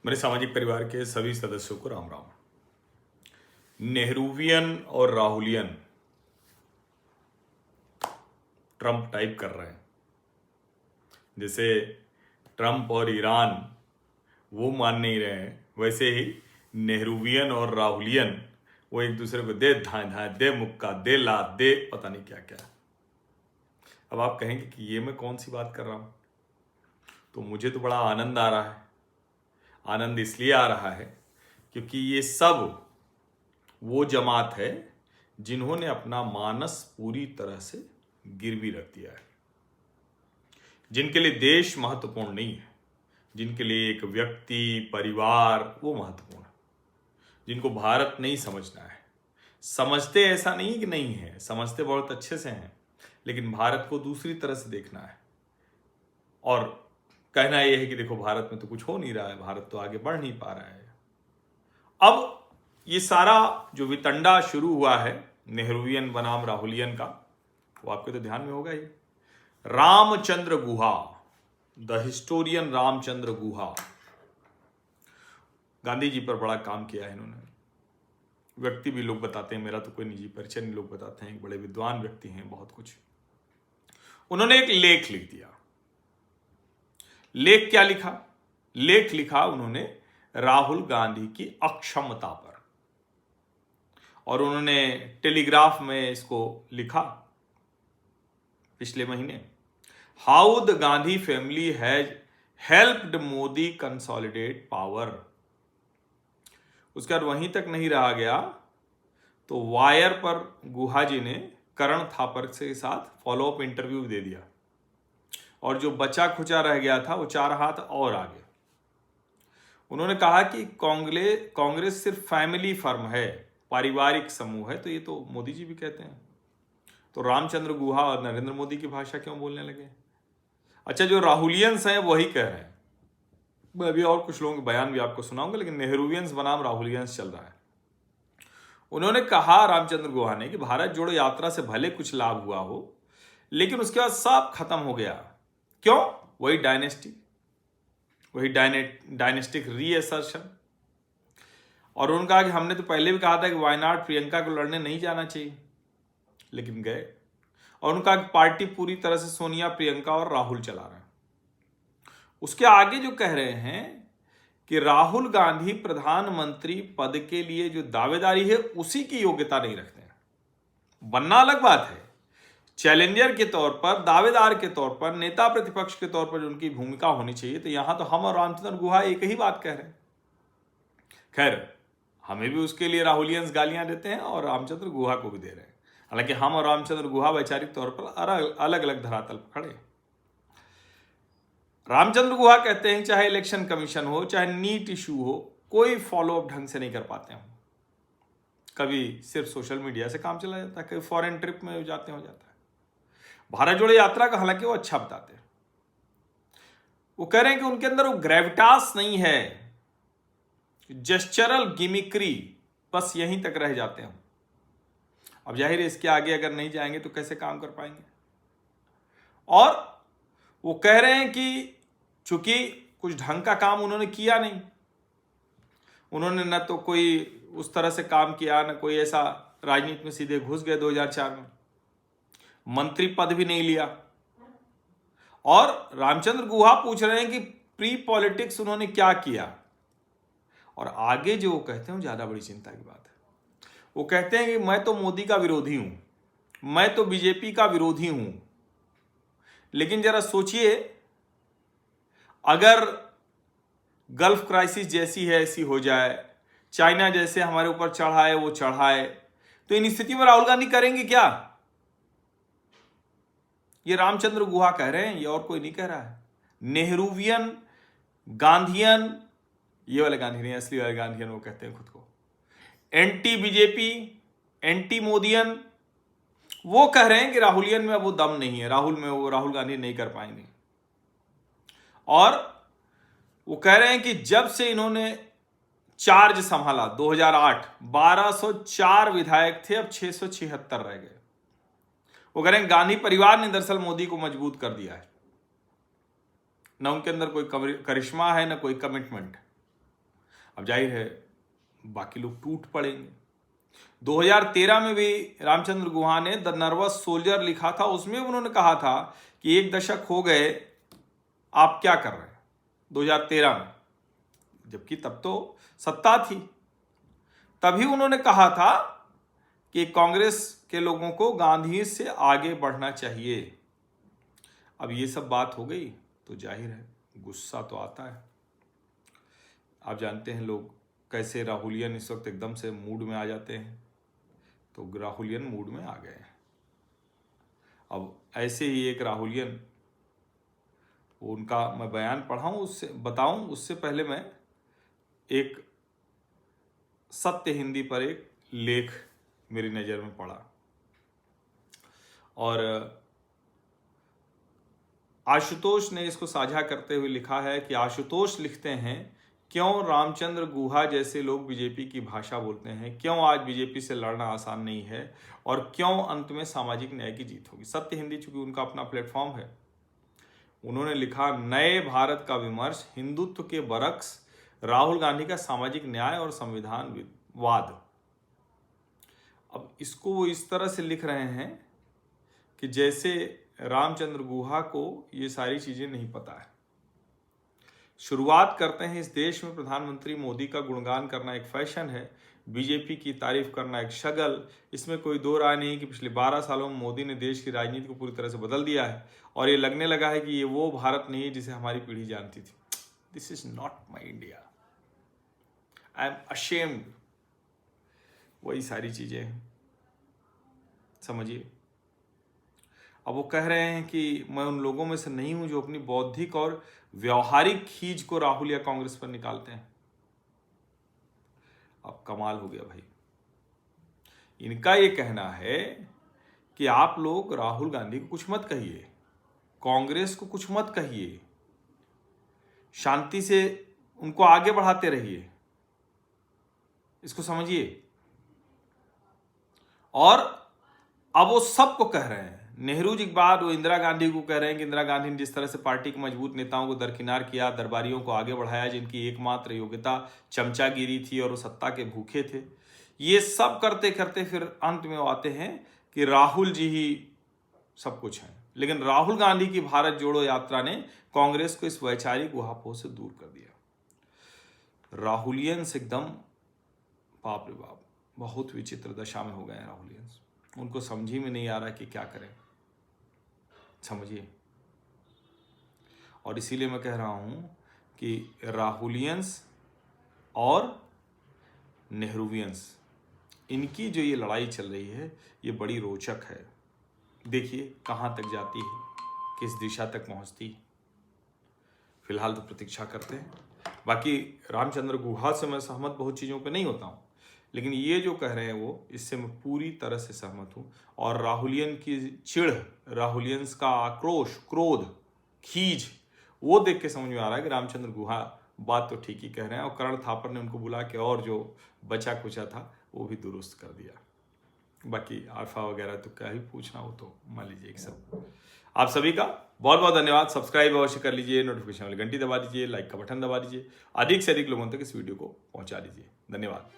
मेरे सामाजिक परिवार के सभी सदस्यों को राम राम। नेहरूवियन और राहुलियन ट्रंप टाइप कर रहे हैं। जैसे ट्रंप और ईरान वो मान नहीं रहे हैं, वैसे ही नेहरूवियन और राहुलियन वो एक दूसरे को दे धाए धाए, दे मुक्का, दे लात, दे पता नहीं क्या क्या। अब आप कहेंगे कि ये मैं कौन सी बात कर रहा हूं, तो मुझे तो बड़ा आनंद आ रहा है। आनंद इसलिए आ रहा है क्योंकि ये सब वो जमात है जिन्होंने अपना मानस पूरी तरह से गिरवी रख दिया है, जिनके लिए देश महत्वपूर्ण नहीं है, जिनके लिए एक व्यक्ति परिवार वो महत्वपूर्ण है, जिनको भारत नहीं समझना है। समझते ऐसा नहीं कि नहीं है, समझते बहुत अच्छे से हैं, लेकिन भारत को दूसरी तरह से देखना है और कहना यह है कि देखो भारत में तो कुछ हो नहीं रहा है, भारत तो आगे बढ़ नहीं पा रहा है। अब ये सारा जो वितंडा शुरू हुआ है नेहरूवियन बनाम राहुलियन का, वो आपके तो ध्यान में होगा ही। रामचंद्र गुहा, द हिस्टोरियन रामचंद्र गुहा, गांधी जी पर बड़ा काम किया है इन्होंने। व्यक्ति भी लोग बताते हैं, मेरा तो कोई निजी परिचय नहीं, लोग बताते हैं बड़े विद्वान व्यक्ति हैं, बहुत कुछ। उन्होंने एक लेख लिख दिया। लेख क्या लिखा? लेख लिखा उन्होंने राहुल गांधी की अक्षमता पर, और उन्होंने टेलीग्राफ में इसको लिखा पिछले महीने, how the Gandhi family has helped Modi consolidate power. उसके बाद वहीं तक नहीं रहा गया तो वायर पर गुहा जी ने करण थापर के साथ फॉलोअप इंटरव्यू दे दिया, और जो बचा खुचा रह गया था वो 4 हाथ और आगे। उन्होंने कहा कि कांग्रेस सिर्फ फैमिली फर्म है, पारिवारिक समूह है, तो ये तो मोदी जी भी कहते हैं, तो रामचंद्र गुहा और नरेंद्र मोदी की भाषा क्यों बोलने लगे? अच्छा, जो राहुलियंस हैं वही कह रहे हैं। मैं अभी और कुछ लोगों के बयान भी आपको सुनाऊंगा, लेकिन नेहरूवियंस बनाम राहुलियंस चल रहा है। उन्होंने कहा रामचंद्र गुहा ने कि भारत जोड़ो यात्रा से भले कुछ लाभ हुआ हो, लेकिन उसके बाद सब खत्म हो गया। क्यों? वही डायनेस्टिक रीअसर्शन। और उन्होंने कहा कि हमने तो पहले भी कहा था कि वायनाड प्रियंका को लड़ने नहीं जाना चाहिए, लेकिन गए। और उनका पार्टी पूरी तरह से सोनिया, प्रियंका और राहुल चला रहे हैं। उसके आगे जो कह रहे हैं कि राहुल गांधी प्रधानमंत्री पद के लिए जो दावेदारी है उसी की योग्यता नहीं रखते हैं। बनना अलग बात है, चैलेंजर के तौर पर, दावेदार के तौर पर, नेता प्रतिपक्ष के तौर पर जो उनकी भूमिका होनी चाहिए, तो यहां तो हम और रामचंद्र गुहा एक ही बात कह रहे हैं। खैर, हमें भी उसके लिए राहुलियंस गालियां देते हैं और रामचंद्र गुहा को भी दे रहे हैं। हालांकि हम और रामचंद्र गुहा वैचारिक तौर पर अलग अलग धरातल पर खड़े। रामचंद्र गुहा कहते हैं चाहे इलेक्शन कमीशन हो, चाहे नीट इशू हो, कोई फॉलोअप ढंग से नहीं कर पाते हैं। कभी सिर्फ सोशल मीडिया से काम चला जाता है, कभी फॉरेन ट्रिप में जाते हो जाता है। भारत जोड़ो यात्रा का हालांकि वो अच्छा बताते हैं। वो कह रहे हैं कि उनके अंदर वो ग्रेविटास नहीं है, जेस्चरल गिमिक्री, बस यहीं तक रह जाते हैं। अब जाहिर है इसके आगे अगर नहीं जाएंगे तो कैसे काम कर पाएंगे। और वो कह रहे हैं कि चूंकि कुछ ढंग का काम उन्होंने किया नहीं, उन्होंने न तो कोई उस तरह से काम किया, न कोई ऐसा राजनीति में सीधे घुस गए 2004 में, मंत्री पद भी नहीं लिया। और रामचंद्र गुहा पूछ रहे हैं कि प्री पॉलिटिक्स उन्होंने क्या किया। और आगे जो वो कहते हैं ज्यादा बड़ी चिंता की बात है। वो कहते हैं कि मैं तो मोदी का विरोधी हूं, मैं तो बीजेपी का विरोधी हूं, लेकिन जरा सोचिए, अगर गल्फ क्राइसिस जैसी है ऐसी हो जाए, चाइना जैसे हमारे ऊपर चढ़ाए वो चढ़ाए, तो इन स्थिति में राहुल गांधी करेंगे क्या? ये रामचंद्र गुहा कह रहे हैं, ये और कोई नहीं कह रहा है। नेहरूवियन, गांधीयन, ये वाले गांधी नहीं, असली वाले गांधीयन वो कहते हैं खुद को, एंटी बीजेपी, एंटी मोदियन, वो कह रहे हैं कि राहुलियन में अब वो दम नहीं है, राहुल गांधी नहीं कर पाएंगे। और वो कह रहे हैं कि जब से इन्होंने चार्ज संभाला 2008, 1204 विधायक थे, अब 676 रह गए। वो कह रहे हैं गांधी परिवार ने दरअसल मोदी को मजबूत कर दिया है, न उनके अंदर कोई करिश्मा है, न कोई कमिटमेंट। अब जाहिर है बाकी लोग टूट पड़ेंगे। 2013 में भी रामचंद्र गुहा ने द नर्वस सोल्जर लिखा था, उसमें उन्होंने कहा था कि 1 दशक हो गए आप क्या कर रहे हैं, 2013 में, जबकि तब तो सत्ता थी। तभी उन्होंने कहा था कि कांग्रेस के लोगों को गांधी से आगे बढ़ना चाहिए। अब ये सब बात हो गई तो जाहिर है गुस्सा तो आता है। आप जानते हैं लोग कैसे राहुलियन इस वक्त एकदम से मूड में आ जाते हैं, तो राहुलियन मूड में आ गए हैं। अब ऐसे ही एक राहुलियन, उनका मैं बयान पढ़ाऊं उससे बताऊं, उससे पहले मैं एक सत्य हिंदी पर एक लेख मेरी नज़र में पड़ा, और आशुतोष ने इसको साझा करते हुए लिखा है कि आशुतोष लिखते हैं, क्यों रामचंद्र गुहा जैसे लोग बीजेपी की भाषा बोलते हैं, क्यों आज बीजेपी से लड़ना आसान नहीं है, और क्यों अंत में सामाजिक न्याय की जीत होगी। सत्य हिंदी चूंकि उनका अपना प्लेटफॉर्म है, उन्होंने लिखा, नए भारत का विमर्श, हिंदुत्व के बरक्स, राहुल गांधी का सामाजिक न्याय और संविधानवाद। अब इसको वो इस तरह से लिख रहे हैं कि जैसे रामचंद्र गुहा को ये सारी चीजें नहीं पता है। शुरुआत करते हैं, इस देश में प्रधानमंत्री मोदी का गुणगान करना एक फैशन है, बीजेपी की तारीफ करना एक शगल। इसमें कोई दो राय नहीं कि पिछले 12 सालों में मोदी ने देश की राजनीति को पूरी तरह से बदल दिया है, और ये लगने लगा है कि ये वो भारत नहीं है जिसे हमारी पीढ़ी जानती थी। This is not my India, I am ashamed. वही सारी चीजें हैं, समझिए। अब वो कह रहे हैं कि मैं उन लोगों में से नहीं हूं जो अपनी बौद्धिक और व्यवहारिक खींच को राहुल या कांग्रेस पर निकालते हैं। अब कमाल हो गया भाई। इनका ये कहना है कि आप लोग राहुल गांधी को कुछ मत कहिए, कांग्रेस को कुछ मत कहिए, शांति से उनको आगे बढ़ाते रहिए, इसको समझिए। और अब वो सबको कह रहे हैं, नेहरू जी के बाद वो इंदिरा गांधी को कह रहे हैं कि इंदिरा गांधी ने जिस तरह से पार्टी के मजबूत नेताओं को दरकिनार किया, दरबारियों को आगे बढ़ाया जिनकी एकमात्र योग्यता चमचागिरी थी और वो सत्ता के भूखे थे, ये सब करते करते फिर अंत में वो आते हैं कि राहुल जी ही सब कुछ है। लेकिन राहुल गांधी की भारत जोड़ो यात्रा ने कांग्रेस को इस वैचारिक ऊहापोह से दूर कर दिया। राहुलियंस एकदम बाप रे बाप बहुत विचित्र दशा में हो गए हैं राहुलियंस। उनको समझ ही में नहीं आ रहा कि क्या करें, समझिए। और इसीलिए मैं कह रहा हूं कि राहुलियंस और नेहरूवियंस, इनकी जो ये लड़ाई चल रही है ये बड़ी रोचक है। देखिए कहां तक जाती है, किस दिशा तक पहुंचती। फिलहाल तो प्रतीक्षा करते हैं। बाकी रामचंद्र गुहा से मैं सहमत बहुत चीज़ों पे नहीं होता हूँ, लेकिन ये जो कह रहे हैं वो, इससे मैं पूरी तरह से सहमत हूँ। और राहुलियन की चिढ़, राहुलियंस का आक्रोश, क्रोध, खीज, वो देख के समझ में आ रहा है कि रामचंद्र गुहा बात तो ठीक ही कह रहे हैं। और करण थापर ने उनको बुला के और जो बचा कुचा था वो भी दुरुस्त कर दिया। बाकी आरफा वगैरह तो क्या ही पूछना, हो तो मान लीजिए एक सब। आप सभी का बहुत बहुत धन्यवाद। सब्सक्राइब अवश्य कर लीजिए, नोटिफिकेशन वाली घंटी दबा दीजिए, लाइक का बटन दबा दीजिए, अधिक से अधिक लोगों तक इस वीडियो को पहुंचा दीजिए। धन्यवाद।